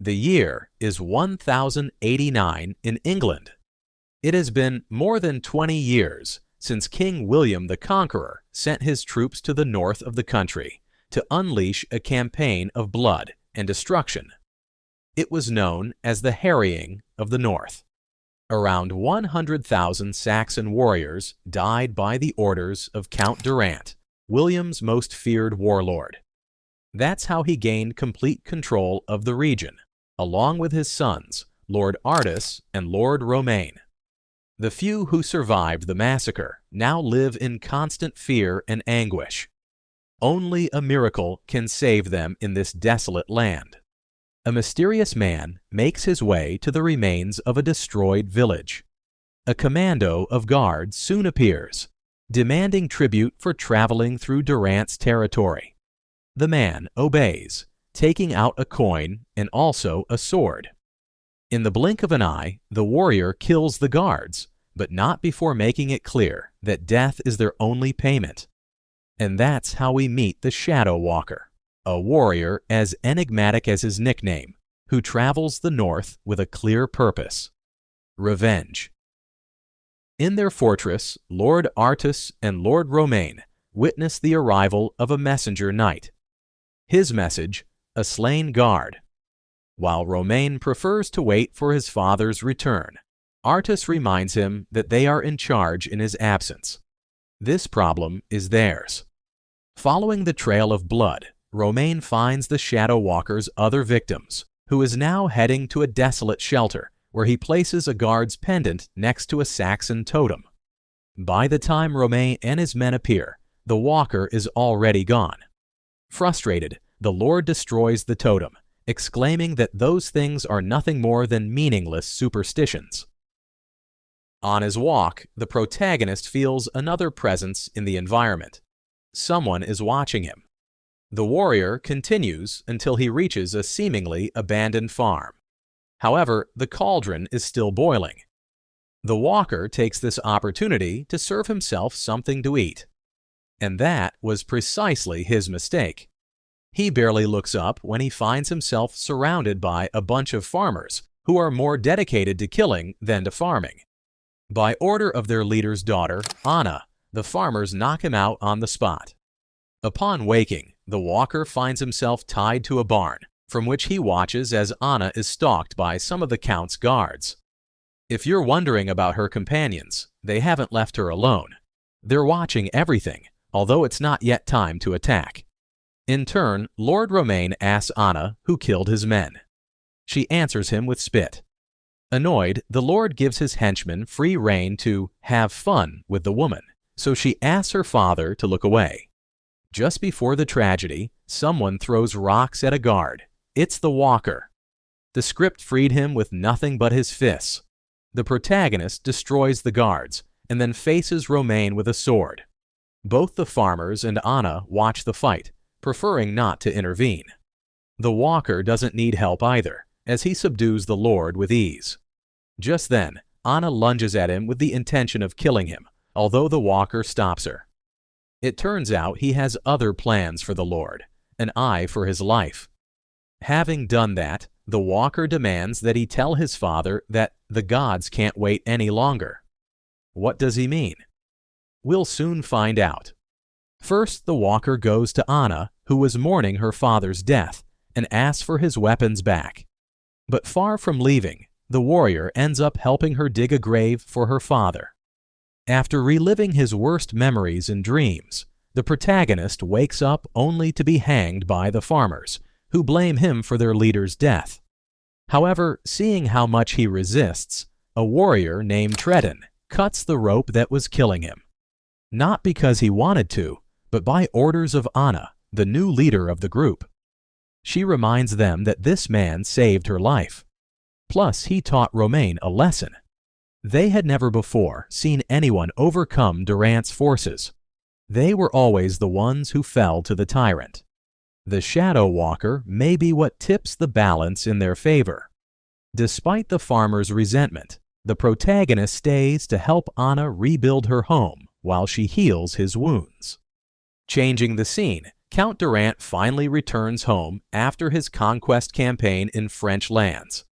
The year is 1089 in England. It has been more than 20 years since King William the Conqueror sent his troops to the north of the country to unleash a campaign of blood and destruction. It was known as the Harrying of the North. Around 100,000 Saxon warriors died by the orders of Count Durant, William's most feared warlord. That's how he gained complete control of the region, along with his sons, Lord Artus and Lord Romain. The few who survived the massacre now live in constant fear and anguish. Only a miracle can save them in this desolate land. A mysterious man makes his way to the remains of a destroyed village. A commando of guards soon appears, demanding tribute for traveling through Durant's territory. The man obeys, taking out a coin and also a sword. In the blink of an eye, the warrior kills the guards, but not before making it clear that death is their only payment. And that's how we meet the Shadow Walker, a warrior as enigmatic as his nickname, who travels the north with a clear purpose: revenge. In their fortress, Lord Artus and Lord Romain witness the arrival of a messenger knight. His message: a slain guard. While Romain prefers to wait for his father's return, Artus reminds him that they are in charge in his absence. This problem is theirs. Following the trail of blood, Romain finds the Shadow Walker's other victims, who is now heading to a desolate shelter where he places a guard's pendant next to a Saxon totem. By the time Romain and his men appear, the Walker is already gone. Frustrated, the Lord destroys the totem, exclaiming that those things are nothing more than meaningless superstitions. On his walk, the protagonist feels another presence in the environment. Someone is watching him. The warrior continues until he reaches a seemingly abandoned farm. However, the cauldron is still boiling. The walker takes this opportunity to serve himself something to eat. And that was precisely his mistake. He barely looks up when he finds himself surrounded by a bunch of farmers who are more dedicated to killing than to farming. By order of their leader's daughter, Anna, the farmers knock him out on the spot. Upon waking, the walker finds himself tied to a barn, from which he watches as Anna is stalked by some of the Count's guards. If you're wondering about her companions, they haven't left her alone. They're watching everything, although it's not yet time to attack. In turn, Lord Romain asks Anna who killed his men. She answers him with spit. Annoyed, the Lord gives his henchmen free rein to have fun with the woman, so she asks her father to look away. Just before the tragedy, someone throws rocks at a guard. It's the Walker. The script freed him with nothing but his fists. The protagonist destroys the guards and then faces Romain with a sword. Both the farmers and Anna watch the fight, preferring not to intervene. The Walker doesn't need help either, as he subdues the Lord with ease. Just then, Anna lunges at him with the intention of killing him, although the Walker stops her. It turns out he has other plans for the Lord, an eye for his life. Having done that, the Walker demands that he tell his father that the gods can't wait any longer. What does he mean? We'll soon find out. First, the Walker goes to Anna, who was mourning her father's death, and asks for his weapons back. But far from leaving, the warrior ends up helping her dig a grave for her father. After reliving his worst memories in dreams, the protagonist wakes up only to be hanged by the farmers, who blame him for their leader's death. However, seeing how much he resists, a warrior named Tredden cuts the rope that was killing him. Not because he wanted to, but by orders of Anna, the new leader of the group. She reminds them that this man saved her life. Plus, he taught Romain a lesson. They had never before seen anyone overcome Durant's forces. They were always the ones who fell to the tyrant. The Shadow Walker may be what tips the balance in their favor. Despite the farmer's resentment, the protagonist stays to help Anna rebuild her home while she heals his wounds. Changing the scene, Count Durant finally returns home after his conquest campaign in French lands.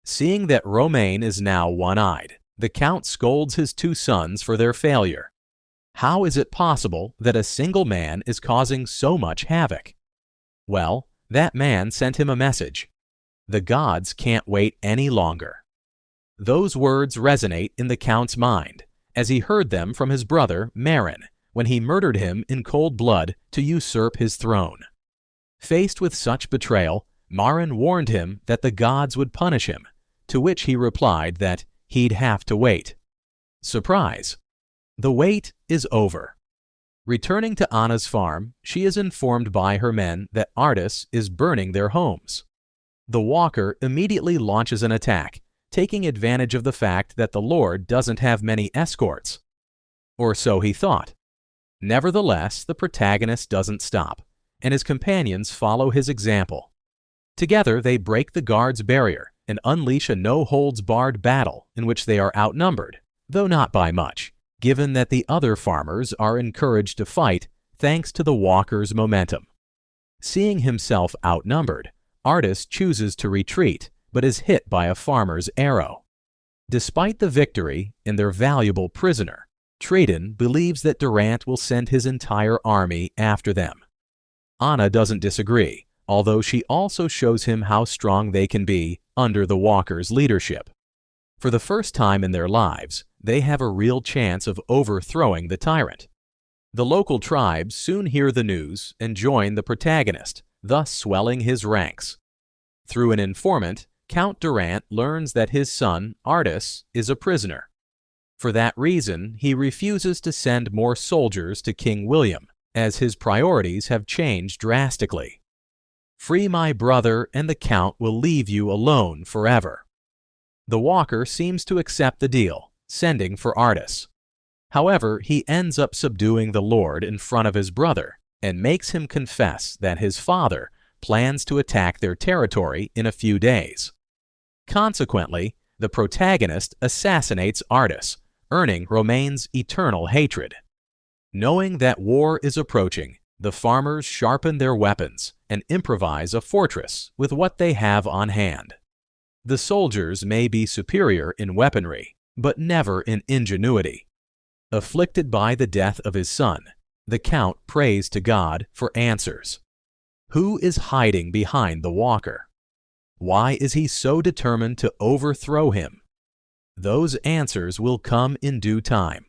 Seeing that Romain is now one-eyed, the Count scolds his two sons for their failure. How is it possible that a single man is causing so much havoc? Well, that man sent him a message. The gods can't wait any longer. Those words resonate in the Count's mind, as he heard them from his brother Marin when he murdered him in cold blood to usurp his throne. Faced with such betrayal, Marin warned him that the gods would punish him, to which he replied that he'd have to wait. Surprise! The wait is over. Returning to Anna's farm, she is informed by her men that Artis is burning their homes. The walker immediately launches an attack, taking advantage of the fact that the Lord doesn't have many escorts. Or so he thought. Nevertheless, the protagonist doesn't stop, and his companions follow his example. Together, they break the guard's barrier and unleash a no-holds-barred battle in which they are outnumbered, though not by much, given that the other farmers are encouraged to fight thanks to the walker's momentum. Seeing himself outnumbered, Artis chooses to retreat, but is hit by a farmer's arrow. Despite the victory and their valuable prisoner, Traiton believes that Durant will send his entire army after them. Anna doesn't disagree, although she also shows him how strong they can be under the walker's leadership. For the first time in their lives, they have a real chance of overthrowing the tyrant. The local tribes soon hear the news and join the protagonist, thus swelling his ranks. Through an informant, Count Durant learns that his son, Artis, is a prisoner. For that reason, he refuses to send more soldiers to King William, as his priorities have changed drastically. Free my brother and the Count will leave you alone forever. The walker seems to accept the deal, sending for Artis. However, he ends up subduing the Lord in front of his brother and makes him confess that his father plans to attack their territory in a few days. Consequently, the protagonist assassinates Artis, earning Romain's eternal hatred. Knowing that war is approaching, the farmers sharpen their weapons and improvise a fortress with what they have on hand. The soldiers may be superior in weaponry, but never in ingenuity. Afflicted by the death of his son, the Count prays to God for answers. Who is hiding behind the walker? Why is he so determined to overthrow him? Those answers will come in due time.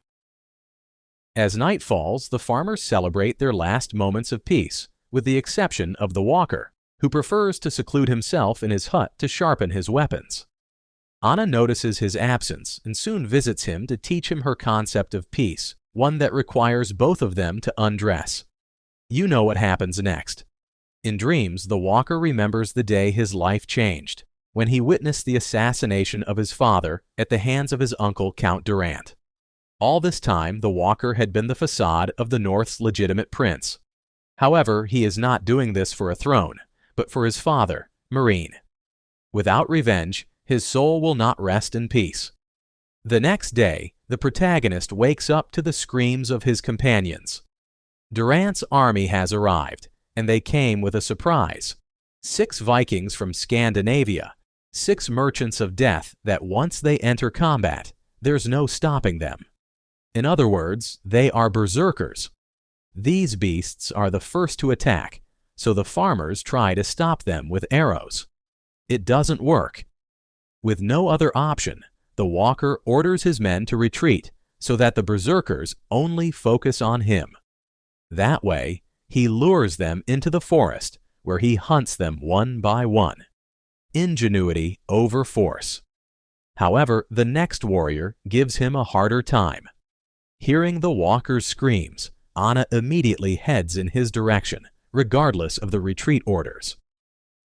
As night falls, the farmers celebrate their last moments of peace, with the exception of the walker, who prefers to seclude himself in his hut to sharpen his weapons. Anna notices his absence and soon visits him to teach him her concept of peace, one that requires both of them to undress. You know what happens next. In dreams, the walker remembers the day his life changed, when he witnessed the assassination of his father at the hands of his uncle Count Durant. All this time, the walker had been the facade of the North's legitimate prince. However, he is not doing this for a throne, but for his father, Marin. Without revenge, his soul will not rest in peace. The next day, the protagonist wakes up to the screams of his companions. Durant's army has arrived, and they came with a surprise. 6 Vikings from Scandinavia, 6 merchants of death that once they enter combat, there's no stopping them. In other words, they are berserkers. These beasts are the first to attack, so the farmers try to stop them with arrows. It doesn't work. With no other option, the walker orders his men to retreat so that the berserkers only focus on him. That way, he lures them into the forest where he hunts them one by one. Ingenuity over force. However, the next warrior gives him a harder time. Hearing the walker's screams, Anna immediately heads in his direction, regardless of the retreat orders.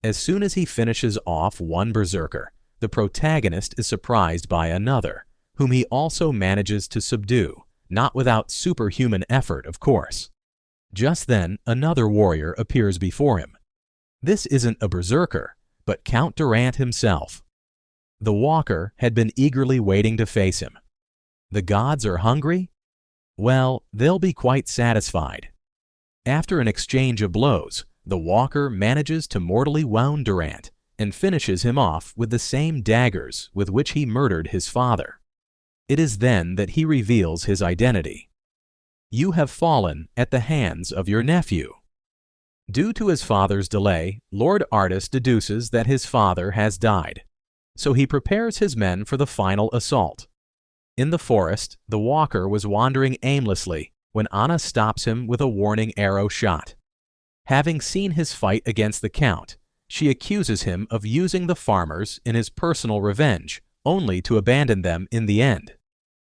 As soon as he finishes off one berserker, the protagonist is surprised by another, whom he also manages to subdue, not without superhuman effort, of course. Just then, another warrior appears before him. This isn't a berserker, but Count Durant himself. The walker had been eagerly waiting to face him. The gods are hungry? Well, they'll be quite satisfied. After an exchange of blows, the walker manages to mortally wound Durant and finishes him off with the same daggers with which he murdered his father. It is then that he reveals his identity. You have fallen at the hands of your nephew. Due to his father's delay, Lord Artus deduces that his father has died, so he prepares his men for the final assault. In the forest, the walker was wandering aimlessly when Anna stops him with a warning arrow shot. Having seen his fight against the Count, she accuses him of using the farmers in his personal revenge, only to abandon them in the end.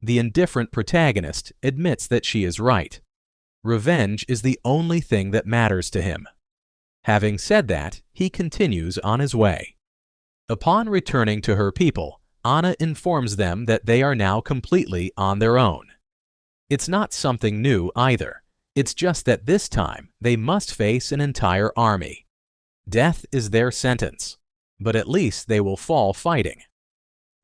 The indifferent protagonist admits that she is right. Revenge is the only thing that matters to him. Having said that, he continues on his way. Upon returning to her people, Anna informs them that they are now completely on their own. It's not something new either. It's just that this time they must face an entire army. Death is their sentence, but at least they will fall fighting.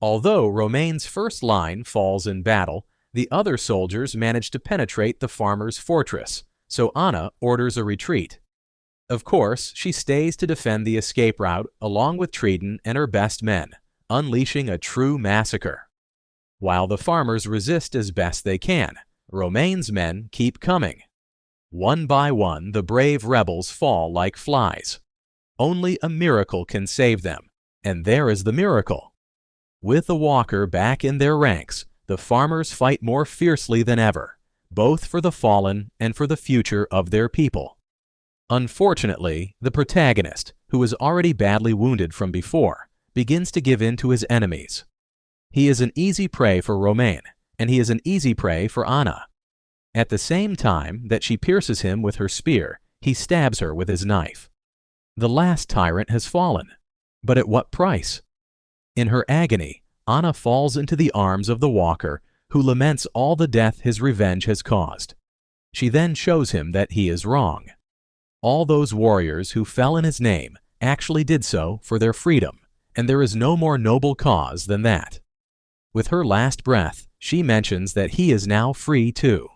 Although Romaine's first line falls in battle, the other soldiers manage to penetrate the farmer's fortress, so Anna orders a retreat. Of course, she stays to defend the escape route along with Tridon and her best men, unleashing a true massacre. While the farmers resist as best they can, Romaine's men keep coming. One by one, the brave rebels fall like flies. Only a miracle can save them, and there is the miracle. With the walker back in their ranks, the farmers fight more fiercely than ever, both for the fallen and for the future of their people. Unfortunately, the protagonist, who was already badly wounded from before, begins to give in to his enemies. He is an easy prey for Romaine, and he is an easy prey for Anna. At the same time that she pierces him with her spear, he stabs her with his knife. The last tyrant has fallen, but at what price? In her agony, Anna falls into the arms of the walker, who laments all the death his revenge has caused. She then shows him that he is wrong. All those warriors who fell in his name actually did so for their freedom, and there is no more noble cause than that. With her last breath, she mentions that he is now free too.